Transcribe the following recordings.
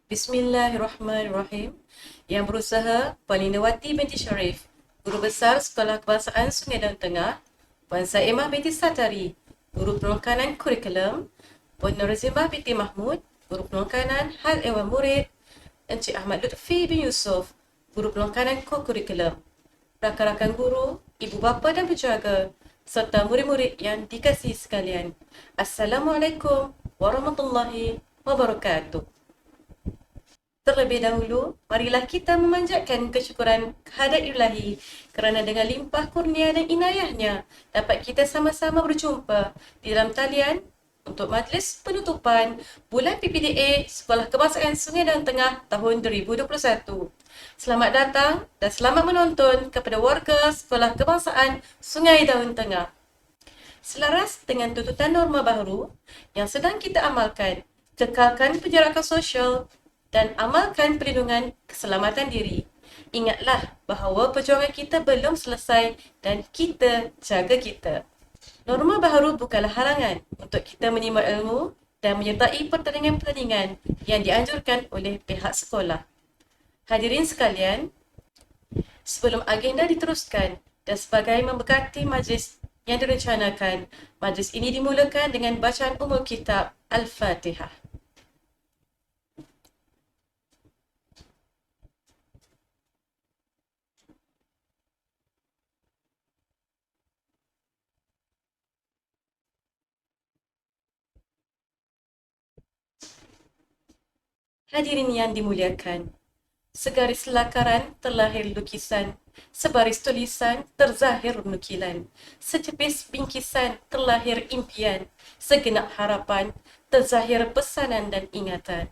Bismillahirrahmanirrahim. Yang berusaha Palinawati binti Syarif, Guru Besar Sekolah Kebangsaan Sungai Dang Tengah, Puan Saimah binti Satari, Guru Penekanan Kurikulum, Puan Norazimah binti Mahmud, Guru Penekanan Hal Ehwal Murid, Encik Ahmad Lutfi bin Yusof, Guru Penekanan Kurikulum, rakan-rakan guru, ibu bapa dan penjaga, serta murid-murid yang dikasihi sekalian. Assalamualaikum warahmatullahi wabarakatuh. Terlebih dahulu, marilah kita memanjatkan kesyukuran kehadrat Ilahi kerana dengan limpah kurnia dan inayahnya dapat kita sama-sama berjumpa di dalam talian untuk majlis penutupan bulan PPDA Sekolah Kebangsaan Sungai Dang Tengah tahun 2021. Selamat datang dan selamat menonton kepada warga Sekolah Kebangsaan Sungai Dang Tengah. Selaras dengan tuntutan norma baru yang sedang kita amalkan, kekalkan penjarakan sosial dan amalkan perlindungan keselamatan diri. Ingatlah bahawa perjuangan kita belum selesai dan kita jaga kita. Norma baharu bukanlah halangan untuk kita menyimak ilmu dan menyertai pertandingan-pertandingan yang dianjurkan oleh pihak sekolah. Hadirin sekalian, sebelum agenda diteruskan dan sebagai memberkati majlis yang direncanakan, majlis ini dimulakan dengan bacaan umum kitab Al-Fatihah. Hadirin yang dimuliakan, segaris lakaran terlahir lukisan, sebaris tulisan terzahir nukilan, secepis bingkisan terlahir impian, segenap harapan terzahir pesanan dan ingatan.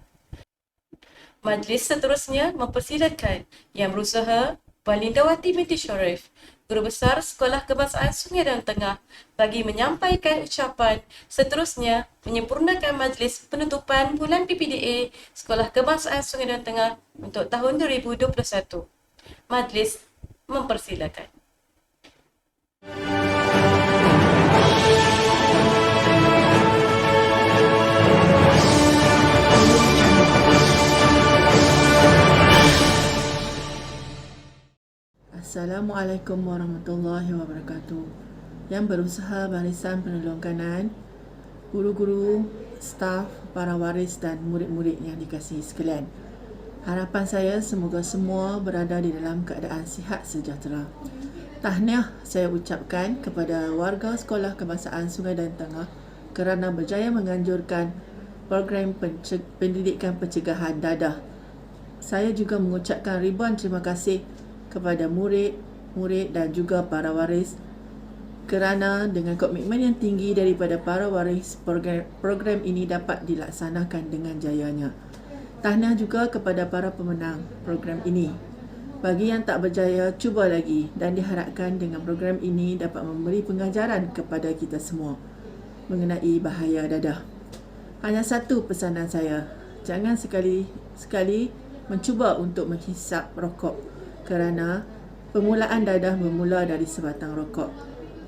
Majlis seterusnya mempersilakan yang berusaha Palinawati binti Syarif, Guru Besar Sekolah Kebangsaan Sungai Dang Tengah bagi menyampaikan ucapan seterusnya menyempurnakan majlis penutupan bulan PPDA Sekolah Kebangsaan Sungai Dang Tengah untuk tahun 2021. Majlis mempersilakan. Assalamualaikum warahmatullahi wabarakatuh. Yang berusaha barisan penolong kanan, guru-guru, staf, para waris dan murid-murid yang dikasihi sekalian. Harapan saya semoga semua berada di dalam keadaan sihat sejahtera. Tahniah saya ucapkan kepada warga Sekolah Kebangsaan Sungai Dang Tengah kerana berjaya menganjurkan program pendidikan pencegahan dadah. Saya juga mengucapkan ribuan terima kasih kepada murid dan juga para waris kerana dengan komitmen yang tinggi daripada para waris, program ini dapat dilaksanakan dengan jayanya. Tahniah juga kepada para pemenang program ini. Bagi yang tak berjaya, cuba lagi dan diharapkan dengan program ini dapat memberi pengajaran kepada kita semua mengenai bahaya dadah. Hanya satu pesanan saya, jangan sekali-sekali mencuba untuk menghisap rokok kerana permulaan dadah bermula dari sebatang rokok.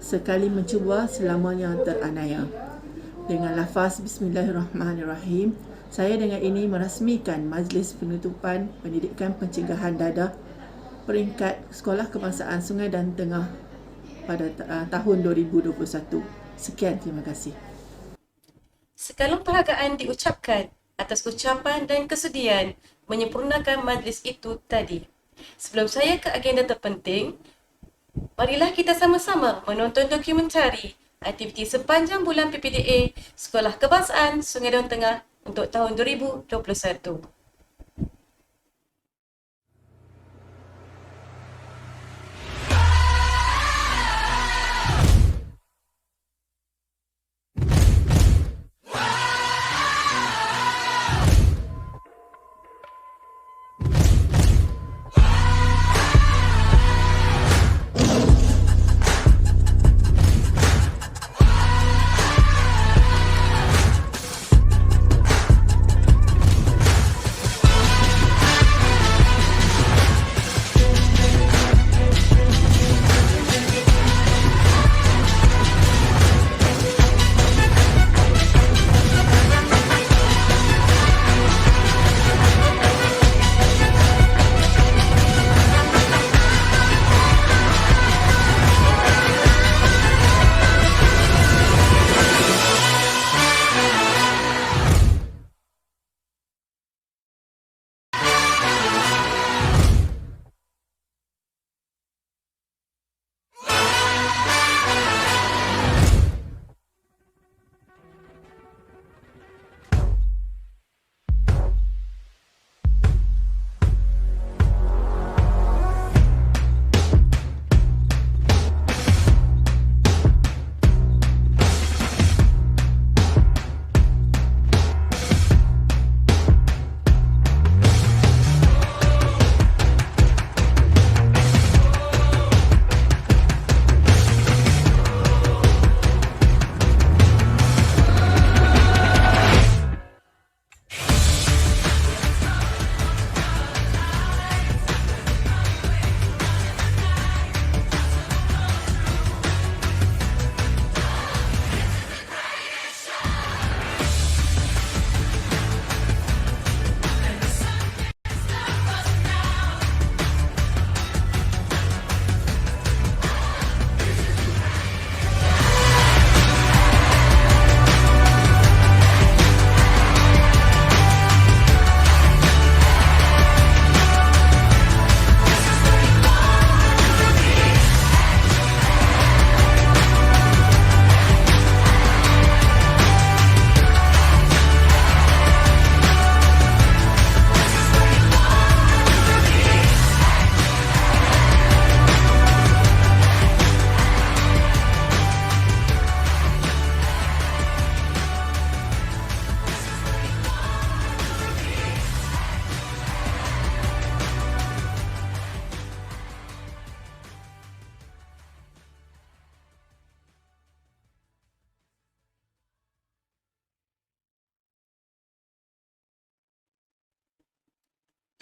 Sekali mencuba, selamanya teranaya. Dengan lafaz Bismillahirrahmanirrahim, saya dengan ini merasmikan majlis penutupan pendidikan pencegahan dadah peringkat Sekolah Kebangsaan Sungai Dang Tengah pada tahun 2021. Sekian, terima kasih. Sekalung penghargaan diucapkan atas ucapan dan kesudian menyempurnakan majlis itu tadi. Sebelum saya ke agenda terpenting, marilah kita sama-sama menonton dokumentari aktiviti sepanjang bulan PPDA Sekolah Kebangsaan Sungai Dang Tengah untuk tahun 2021.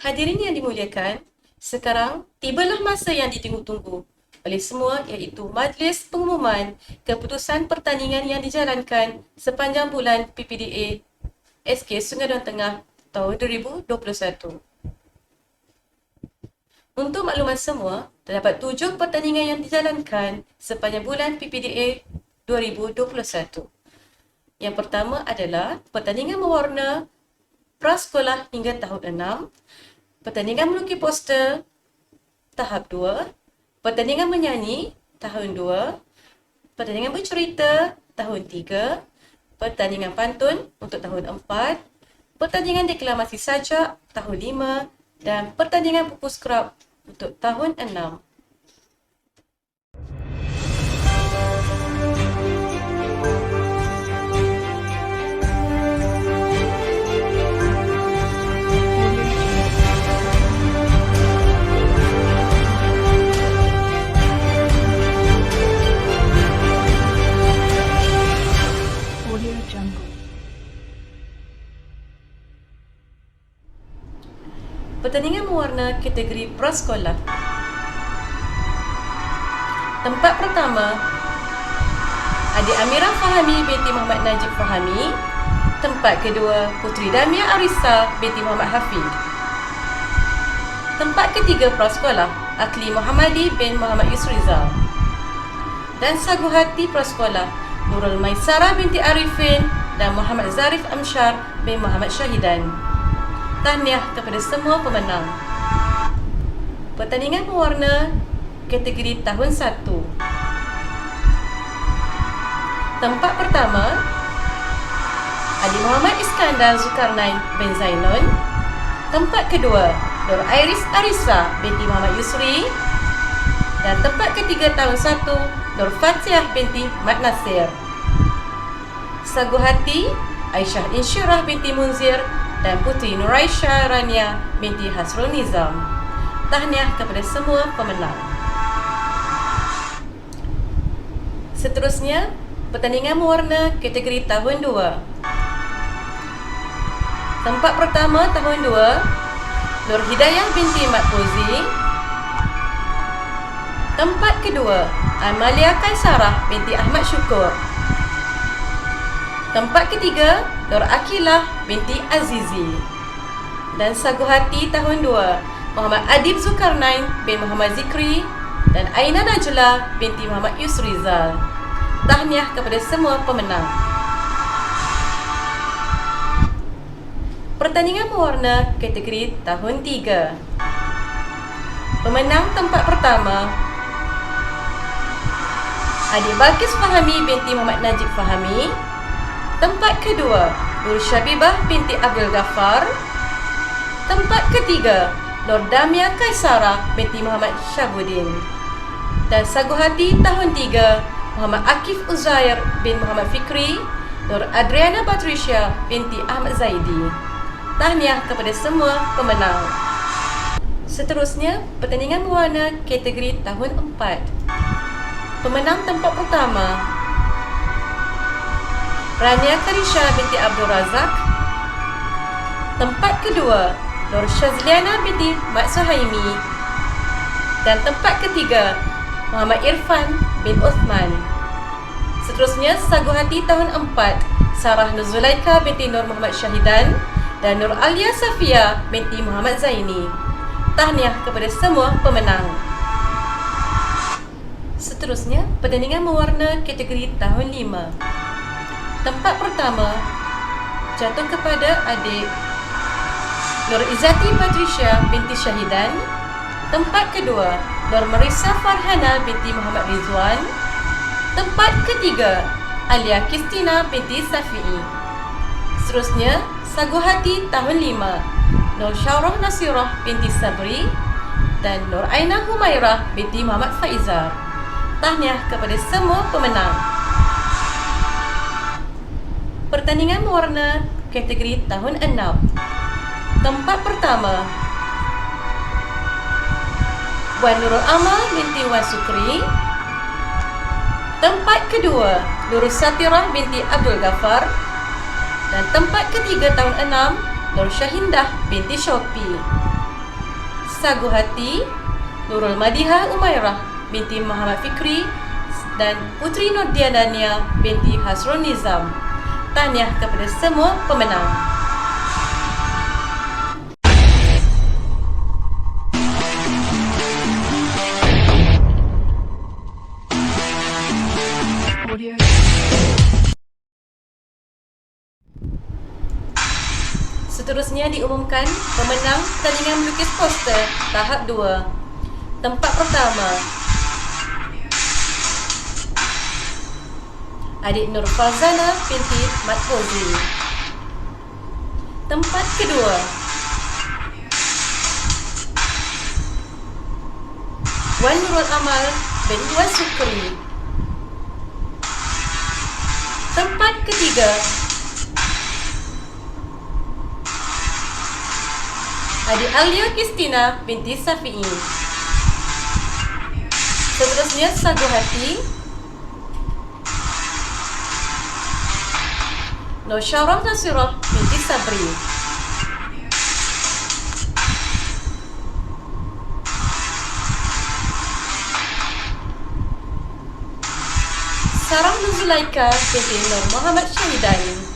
Hadirin yang dimuliakan, sekarang tibalah masa yang ditunggu-tunggu oleh semua, iaitu majlis pengumuman keputusan pertandingan yang dijalankan sepanjang bulan PPDA SK Sungai Dam Tengah tahun 2021. Untuk makluman semua, terdapat 7 pertandingan yang dijalankan sepanjang bulan PPDA 2021. Yang pertama adalah pertandingan mewarna prasekolah hingga tahun 6, pertandingan melukis poster tahap 2, pertandingan menyanyi tahun 2, pertandingan bercerita tahun 3, pertandingan pantun untuk tahun 4, pertandingan deklamasi sajak tahun 5 dan pertandingan buku skrap untuk tahun 6. Audio Jungle. Pertandingan mewarna kategori prasekolah. Tempat pertama, Adik Amirah Fahami binti Muhammad Najib Fahami. Tempat kedua, Puteri Damia Arissa binti Muhammad Hafid. Tempat ketiga prasekolah, Akli Muhammadi bin Muhammad Yusrizal. Dan sagu hati prasekolah, Nurul Maisarah binti Arifin dan Muhammad Zarif Amsyar bin Muhammad Syahidan. Tahniah kepada semua pemenang. Pertandingan mewarna kategori tahun 1. Tempat pertama, Adik Muhammad Iskandar Zulkarnain bin Zainon. Tempat kedua, Nur Iris Arissa binti Muhammad Yusri. Dan tempat ketiga tahun 1, Nur Fatihah binti Mat Nasir. Sagu hati, Aisyah Insyirah binti Munzir dan Puteri Nuraisyah Rania binti Hasrul Nizam. Tahniah kepada semua pemenang. Seterusnya, pertandingan mewarna kategori tahun 2. Tempat pertama tahun 2, Nur Hidayah binti Mat Fauzi. Tempat kedua, Amalia Kaisarah binti Ahmad Syukur. Tempat ketiga, Nur Akilah binti Azizi. Dan sagu hati tahun 2, Muhammad Adib Zulkarnain bin Muhammad Zikri dan Aina Najla binti Muhammad Yusrizal. Tahniah kepada semua pemenang. Pertandingan mewarna kategori tahun 3. Pemenang tempat pertama, Adik Balkis Fahami binti Muhammad Najib Fahami. Tempat kedua, Nur Syabibah binti Abdul Ghaffar. Tempat ketiga, Nur Damia Kaisarah binti Muhammad Syabuddin. Dan sagu hati tahun 3, Muhammad Akif Uzair bin Muhammad Fikri, Nur Adriana Batrisya binti Ahmad Zaidi. Tahniah kepada semua pemenang. Seterusnya, pertandingan mewarna kategori tahun 4. Pemenang tempat pertama, Rania Karisha binti Abdul Razak. Tempat kedua, Nur Syazliana binti Mat Suhaimi. Dan tempat ketiga, Muhammad Irfan bin Uthman. Seterusnya, sagu hati tahun 4, Sarah Nur Zulaika binti Nur Muhammad Syahidan dan Nur Alia Safia binti Muhammad Zaini. Tahniah kepada semua pemenang. Seterusnya, pertandingan mewarna kategori tahun 5. Tempat pertama jatuh kepada adik Nur Izzati Batrisya binti Syahidan. Tempat kedua, Nur Marisa Farhana binti Muhammad Rizwan. Tempat ketiga, Alia Kristina binti Safi'i. Seterusnya, sagu hati tahun 5, Nur Syarah Nasirah binti Sabri dan Nur Aina Humairah binti Muhammad Faizar. Tahniah kepada semua pemenang. Pertandingan mewarna kategori tahun 6. Tempat pertama, Wan Nurul Amal binti Wan Sukri. Tempat kedua, Nur Satirah binti Abdul Ghaffar. Dan tempat ketiga tahun 6, Nur Syahindah binti Shopi. Sagu Hati Nurul Madihah Umairah binti Muhammad Fikri dan Putri Nurdianania binti Hasrul Nizam. Tahniah kepada semua pemenang. Seterusnya diumumkan pemenang pertandingan melukis poster tahap 2. Tempat pertama, adik Nur Farzana binti Mat Fauzi. Tempat kedua, Wan Nurul Amal bin Wan Sukri. Tempat ketiga, adik Alia Kristina binti Safi'i. Seterusnya Sagu Hati, Nur Syarah Nasirah binti Sabri. Sarah Nuzulaika binti Nur Muhammad Syahidain.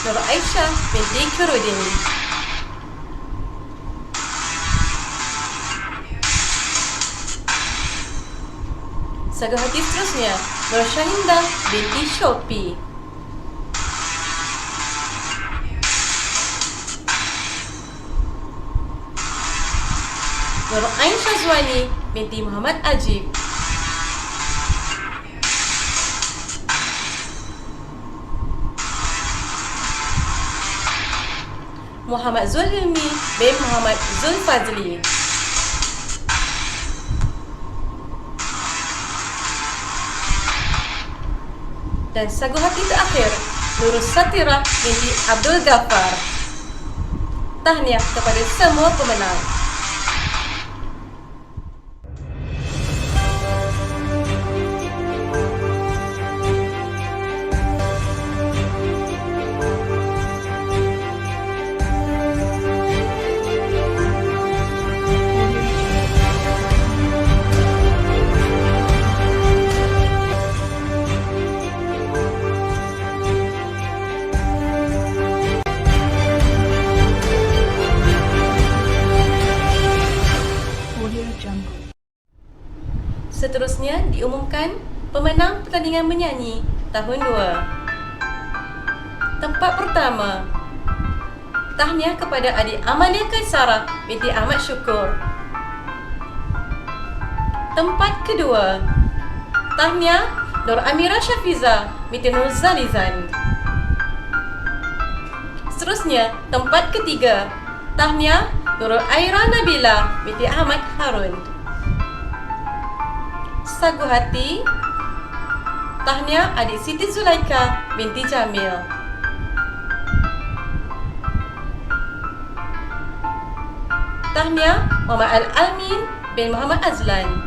Nur Aisyah binti Kurudin. Sagu Hati seterusnya, Nur Syahindah binti Shopi. Nur Ain Syazwani binti Muhammad Ajib. Muhammad Zulhilmi bin Muhammad Zulfazli. Dan Sagu Hati terakhir, Nurul Satirah binti Abdul Ghaffar. Tahniah kepada semua pemenang. Seterusnya diumumkan pemenang pertandingan menyanyi tahun 2. Tempat pertama, tahniah kepada adik Amalia Kaisarah binti Ahmad Syukur. Tempat kedua, tahniah Nur Amira Syafiza binti Nur Zalizan. Seterusnya, tempat ketiga, tahniah Nurul Aira Nabila binti Ahmad Harun. Sagu Hati, tahniah adik Siti Zulaika binti Jamil. Tahniah Muhammad Al-Amin bin Muhammad Azlan.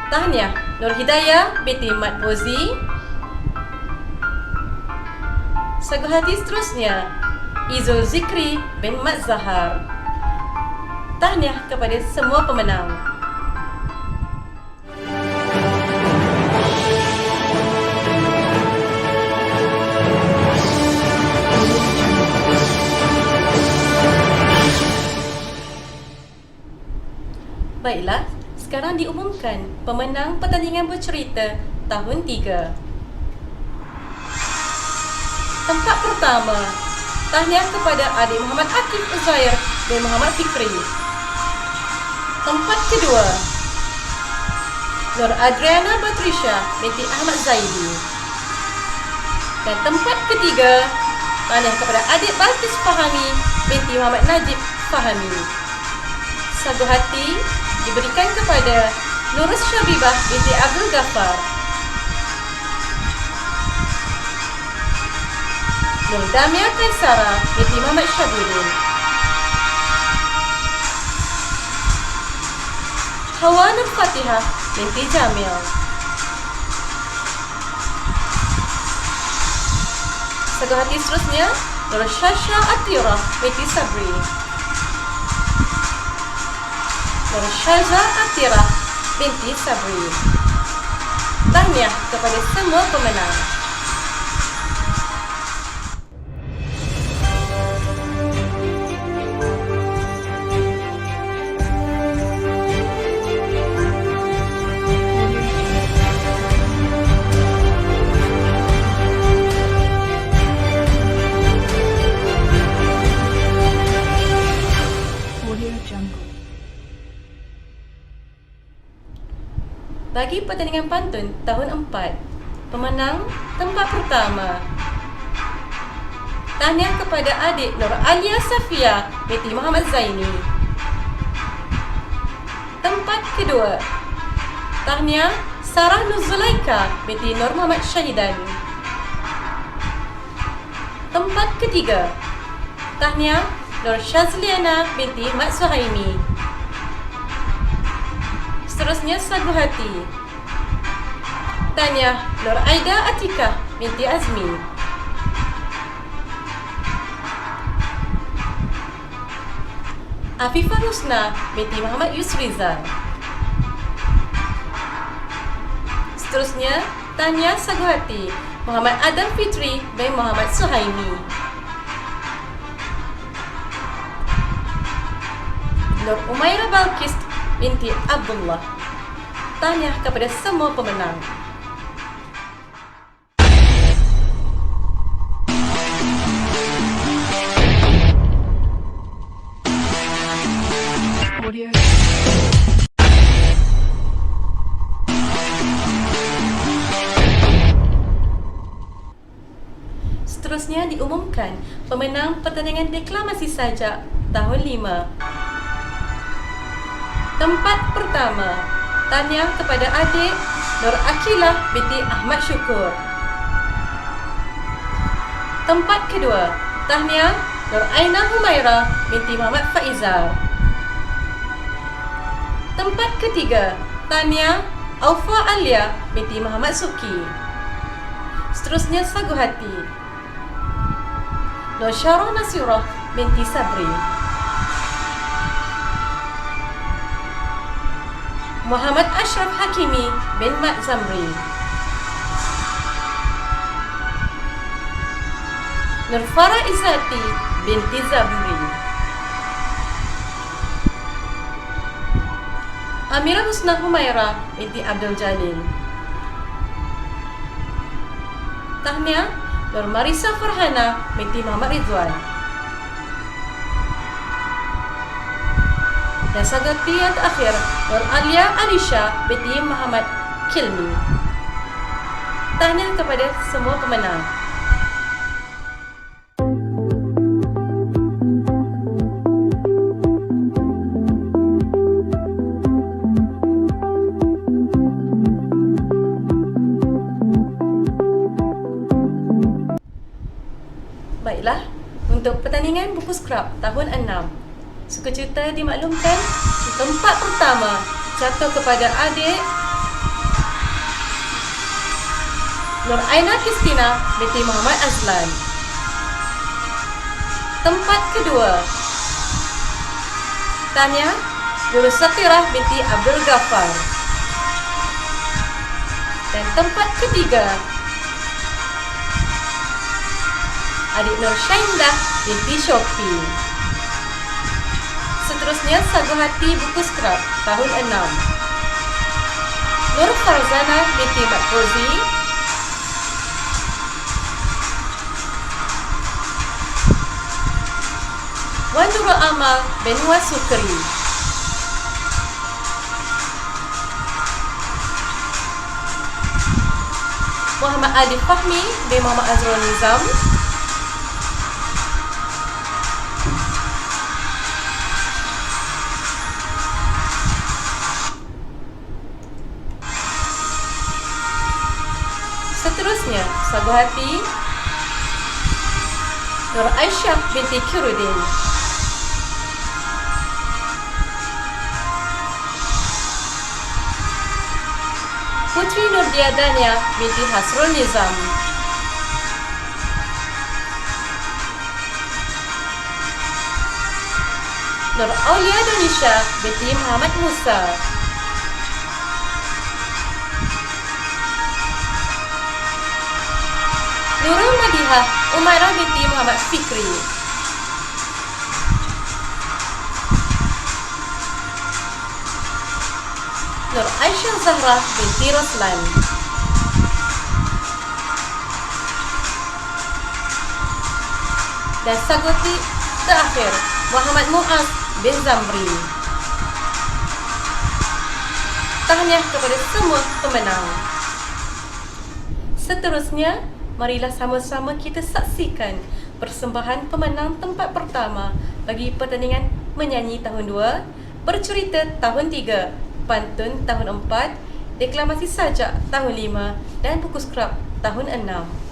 Tahniah Nur Hidayah binti Mat Fauzi. Sagu Hati seterusnya, Izul Zikri bin Mat Zahar. Tahniah kepada semua pemenang. Baiklah, sekarang diumumkan pemenang pertandingan bercerita tahun 3. Tempat pertama, tahniah kepada adik Muhammad Akif Uzair bin Muhammad Fikri. Tempat kedua, Nur Adriana Batrisha binti Ahmad Zaidi. Dan tempat ketiga, tahniah kepada adik Balkis Fahami binti Muhammad Najib Fahami. Sagu Hati diberikan kepada Nurus Syabibah binti Abdul Ghaffar. Nur Damia Kaisara binti Muhammad Syabudin. Hawa Nur Fatihah binti Jamil. Saguhati seterusnya Nur Syasha Atirah binti Sabri. Nur Syaza Atirah binti Sabri. Tahniah kepada semua pemenang. Bagi pertandingan pantun tahun 4, pemenang tempat pertama. Tahniah kepada adik Nur Alia Safia binti Muhammad Zaini. Tempat kedua. Tahniah Sarah Nur Zulaika binti Nur Muhammad Syahidan. Tempat ketiga. Tahniah Nur Syazliana binti Mat Suhaimi. Seterusnya sagu hati. Tahniah Nur Aida Atikah binti Azmi. Afifah Husna binti Muhammad Yusrizal. Seterusnya tahniah sagu hati Muhammad Adam Fitri bin Muhammad Suhaimi. Nur Umairah Balkis binti Abdullah. Tahniah kepada semua pemenang. Seterusnya diumumkan pemenang pertandingan deklamasi sajak tahun 5. Tempat pertama. Tahniah kepada adik Nur Akilah binti Ahmad Syukur. Tempat kedua. Tahniah Nur Aina Humaira binti Muhammad Faizal. Tempat ketiga. Tahniah Aufa Alia binti Muhammad Suki. Seterusnya sagu hati Nur Syarah Nasirah binti Sabri. Muhammad Ashraf Hakimi bin Mat Zamri. Nur Farah Izzati binti Zamri. Amira Husna Humaira binti Abdul Jalil. Tahniah Nur Marisa Farhana binti Muhammad Ridwan. Dan sagati yang terakhir Nur Alia Alisha binti Muhammad Kilmi. Tahniah kepada semua pemenang. Baiklah, untuk pertandingan buku skrap tahun 6, sukacita dimaklumkan tempat pertama jatuh kepada adik Nur Aina Kristina binti Muhammad Azlan. Tempat kedua. Tahniah Nur Satirah binti Abdul Ghaffar. Dan tempat ketiga. Adik Nur Syaindah binti Syofi. Seterusnya sagu hati buku skrap tahun 6. Nur Farzana binti Mat Rozi. Wan Nurul Amal bin Wasukri. Muhammad Ali Fahmi bin Muhammad Azrul Nizam. Seterusnya, sagu hati Nur Aisyah binti Kirudin. Putri Nurdiadanya binti Hasrul Nizam. Nur Aulia Donisha binti Muhammad Musa. Nurul Madihah Umairah binti Muhammad Fikri. Nur Aisyah Zahra binti Roslan. Dan saguti terakhir Muhammad Muaz bin Zamri. Tahniah kepada semua pemenang. Seterusnya, marilah sama-sama kita saksikan persembahan pemenang tempat pertama bagi pertandingan menyanyi tahun 2, bercerita tahun 3, pantun tahun 4, deklamasi sajak tahun 5 dan buku skrap tahun 6.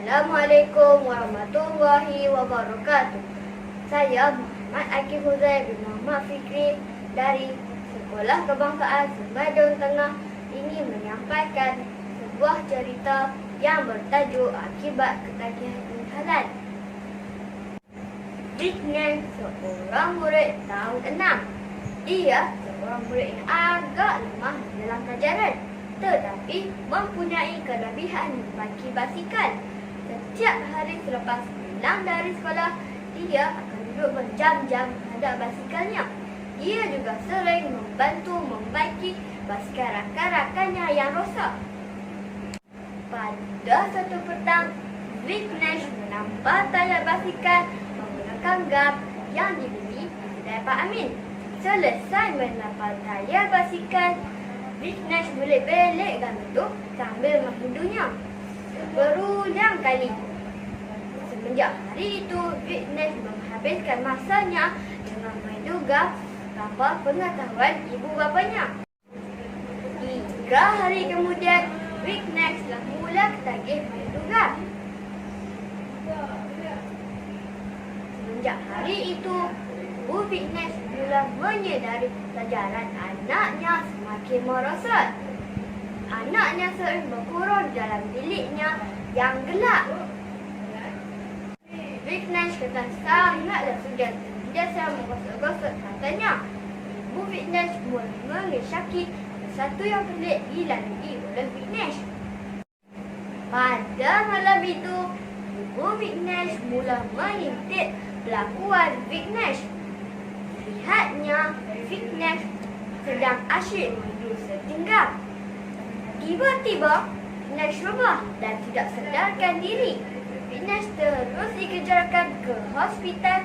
Assalamualaikum warahmatullahi wabarakatuh. Saya Muhammad Akif Huzair bin Muhammad Fikri dari Sekolah Kebangsaan Semenanjung Tengah ingin menyampaikan sebuah cerita yang bertajuk Akibat Ketagihan Imhalan. Ziknan seorang murid tahun 6. Ia seorang murid yang agak lemah dalam pelajaran, tetapi mempunyai kelebihan membaiki basikal. Setiap hari selepas pulang dari sekolah, dia akan duduk berjam-jam menghadap basikalnya. Ia juga sering membantu membaiki basikal rakan-rakannya yang rosak. Pada satu petang, Vignesh menambah tayar basikal menggunakan gam yang dibeli di kedai Pak Amin. Selesai menambah tayar basikal, Vignesh belik-belik gam itu sambil menghindunya berulang kali. Semenjak hari itu, Vignesh menghabiskan masanya dengan main gam tanpa pengetahuan ibu bapanya. 3 hari kemudian, Vignesh telah mula ketagih main gam. Semenjak hari itu, ibu Vignesh mula menyedari pelajaran anaknya semakin merosot. Anaknya sering berkurung dalam biliknya yang gelap. Vignesh kata sangatlah sudah sentiasa menggosok-gosok matanya. Ibu Ibu Vignesh mula mengesaki sesuatu yang pelik dilalui oleh Vignesh. Pada malam itu, Ibu Vignesh mula mengintip pelakuan Vignesh. Lihatnya, Vignesh sedang asyik minum setinggal. Tiba-tiba, Vignesh berubah dan tidak sedarkan diri. Vignesh terus dikejarkan ke hospital.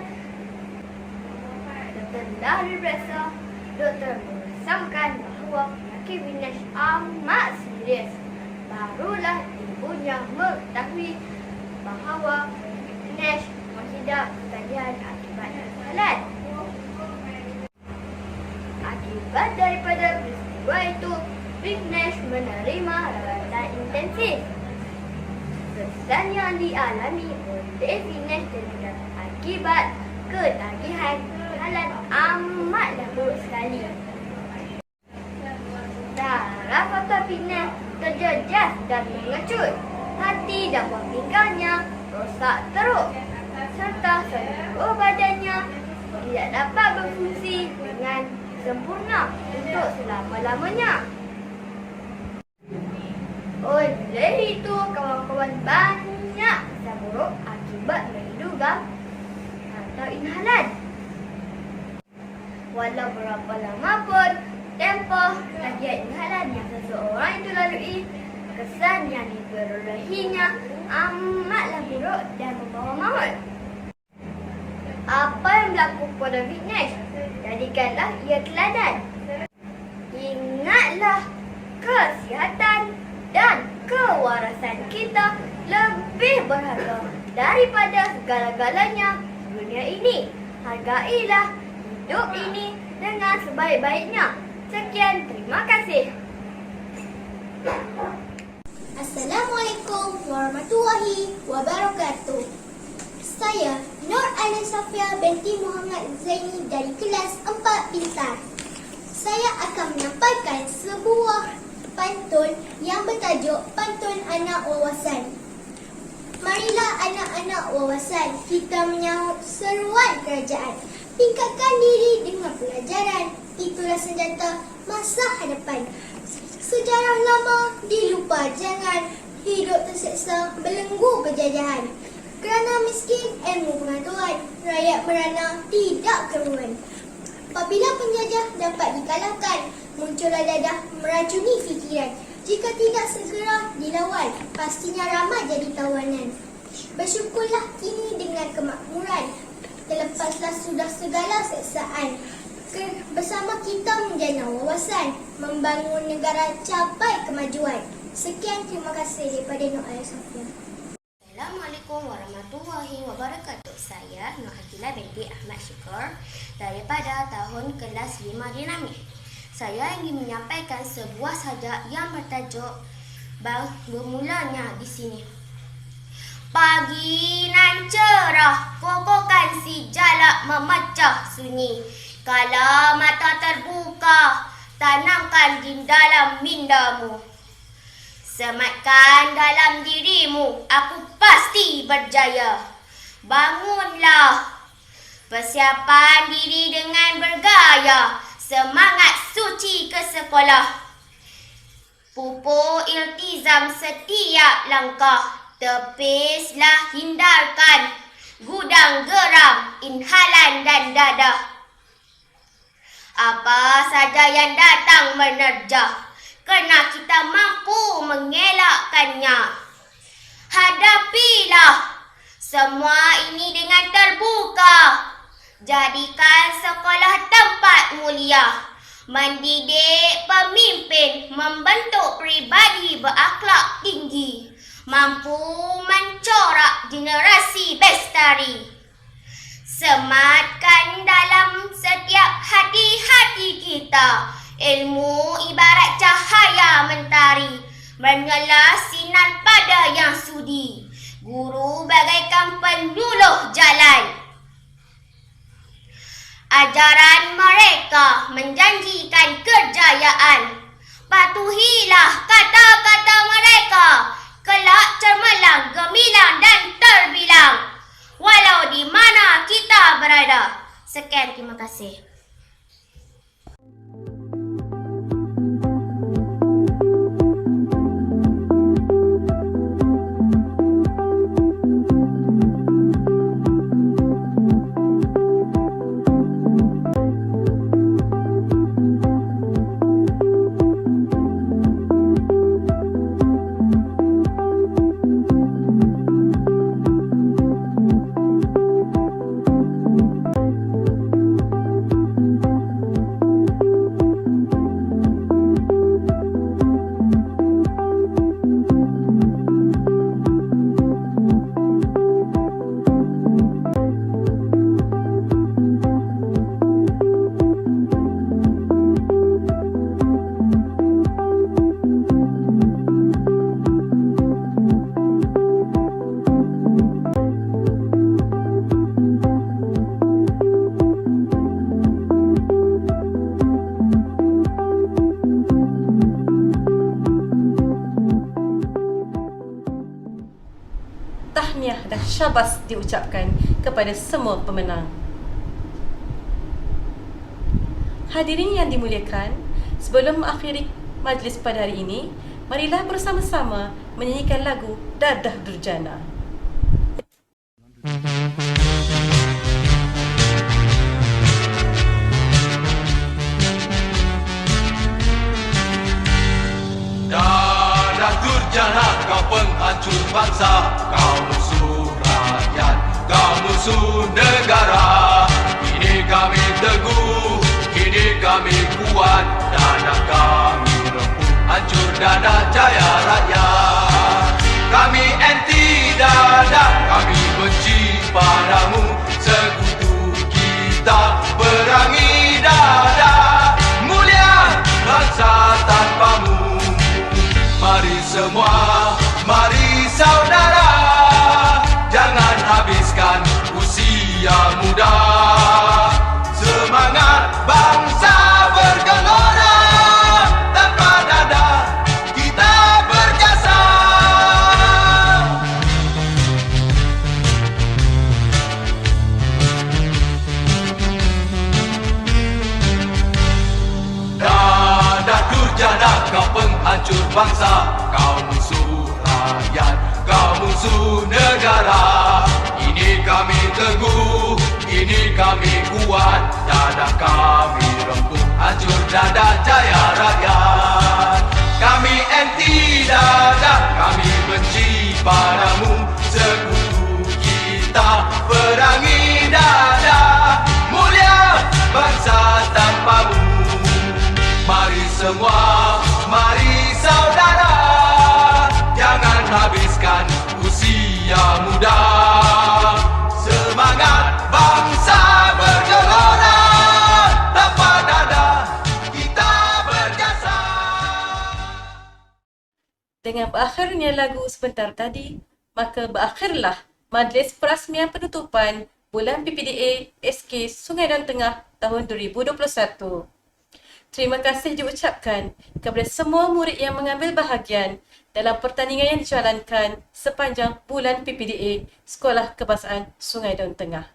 Setelah diperiksa, doktor merasakan bahawa penyakit Vignesh amat serius. Barulah ibunya mengetahui bahawa Vignesh mengidap kejadian akibat kesalahan. Akibat daripada peristiwa itu, Vignesh menerima rawatan intensif. Kesan yang dialami oleh Vignesh terjadi akibat ketagihan halan amatlah buruk sekali. Darah mata Vignesh terjejas dan mengecut. Hati dan buah pinggangnya rosak teruk. Serta seluruh badannya tidak dapat berfungsi dengan sempurna untuk selama-lamanya. Oleh itu, kawan-kawan banyak kesan buruk akibat menghidu gam atau inhalan. Walau berapa lama pun tempoh kajian inhalan yang seseorang itu lalui, kesan yang diperolehinya amatlah buruk dan membawa maut. Apa yang berlaku pada Vignesh? Jadikanlah ia teladan. Ingatlah, kesihatan dan kewarasan kita lebih berharga daripada segala-galanya dunia ini. Hargailah hidup ini dengan sebaik-baiknya. Sekian, terima kasih. Assalamualaikum warahmatullahi wabarakatuh. Saya Nur Aina Safia binti Muhammad Zaini dari kelas 4 Bintang. Saya akan menyampaikan sebuah pantun yang bertajuk Pantun Anak Wawasan. Marilah anak-anak wawasan, kita menyahut seruan kerajaan. Tingkatkan diri dengan pelajaran, itulah senjata masa hadapan. Sejarah lama dilupa jangan, hidup terseksa belenggu penjajahan. Kerana miskin ilmu pengetahuan, rakyat merana tidak keruan. Apabila penjajah dapat dikalahkan, muncullah dadah meracuni fikiran. Jika tidak segera dilawan, pastinya ramai jadi tawanan. Bersyukurlah kini dengan kemakmuran, terlepaslah sudah segala seksaan. Bersama kita menjana wawasan, membangun negara capai kemajuan. Sekian, terima kasih daripada Nur Aina Safia. Assalamualaikum warahmatullahi wabarakatuh. Saya Nur Akilah binti Ahmad Syukur daripada tahun kelas 5 Dinamik. Saya ingin menyampaikan sebuah sajak yang bertajuk bermulanya di sini. Pagi nan cerah, kokokan si jalak memecah sunyi. Kala mata terbuka, tanamkan di dalam mindamu. Sematkan dalam dirimu, aku pasti berjaya. Bangunlah, persiapan diri dengan bergaya. Semangat suci ke sekolah. Pupuk iltizam setiap langkah. Tepislah hindarkan gudang geram, inhalan dan dadah. Apa saja yang datang menerjah, kerana kita mampu mengelakkannya. Hadapilah semua ini dengan terbuka. Jadikan sekolah tempat mulia, mendidik pemimpin, membentuk pribadi berakhlak tinggi, mampu mencorak generasi bestari. Sematkan dalam setiap hati-hati kita, ilmu ibarat cahaya mentari, menyala sinar pada yang sudi. Guru bagaikan penyuluh jalan. Ajaran mereka menjanjikan kejayaan. Patuhilah kata-kata mereka, kelak cemerlang, gemilang dan terbilang, walau di mana kita berada. Sekian, terima kasih. tahniah dan syabas diucapkan kepada semua pemenang. Hadirin yang dimuliakan, sebelum mengakhiri majlis pada hari ini, marilah bersama-sama menyanyikan lagu Dadah Durjana. Dadah Durjana, kau penghancur bangsa, kau musuh rakyat, kau musuh negara. Kini kami teguh, kini kami kuat, dadah kami rempuh, hancur dadah jaya rakyat. Kami anti dadah, kami benci padamu, sekutu kita perangi dadah, mulia bangsa tanpamu. Mari semua, mari saudara, jangan habiskan usia muda. Semangat bangsa bergelora, tanpa dadah kita berjasa. Dadah Durjana, kau penghancur bangsa, kau musuh rakyat, kau musuh negara. Ini kami teguh, ini kami kuat, dadah kami rempuh, hancur dadah jaya rakyat. Kami anti dadah, kami benci padamu, sekutu kita perangi dadah, mulia bangsa tanpamu. Mari semua, mari saudara, jangan habiskan usia muda. Semangat bangsa bergelora, tanpa dadah kita berjasa. Dengan berakhirnya lagu sebentar tadi, maka berakhirlah majlis perasmian penutupan bulan PPDA SK Sungai Dan Tengah tahun 2021. Terima kasih diucapkan kepada semua murid yang mengambil bahagian dalam pertandingan yang dijalankan sepanjang bulan PPDA Sekolah Kebahasaan Sungai Dan Tengah.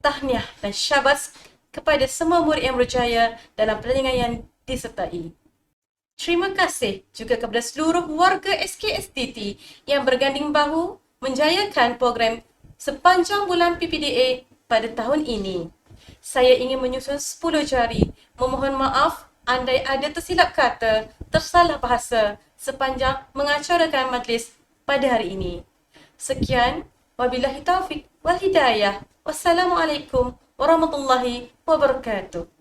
Tahniah dan syabas kepada semua murid yang berjaya dalam pertandingan yang disertai. Terima kasih juga kepada seluruh warga SKSDT yang berganding bahu menjayakan program sepanjang bulan PPDA pada tahun ini. Saya ingin menyusun 10 jari memohon maaf andai ada tersilap kata, tersalah bahasa sepanjang mengacarakan majlis pada hari ini. Sekian, wabillahi taufik wal hidayah. Wassalamualaikum warahmatullahi wabarakatuh.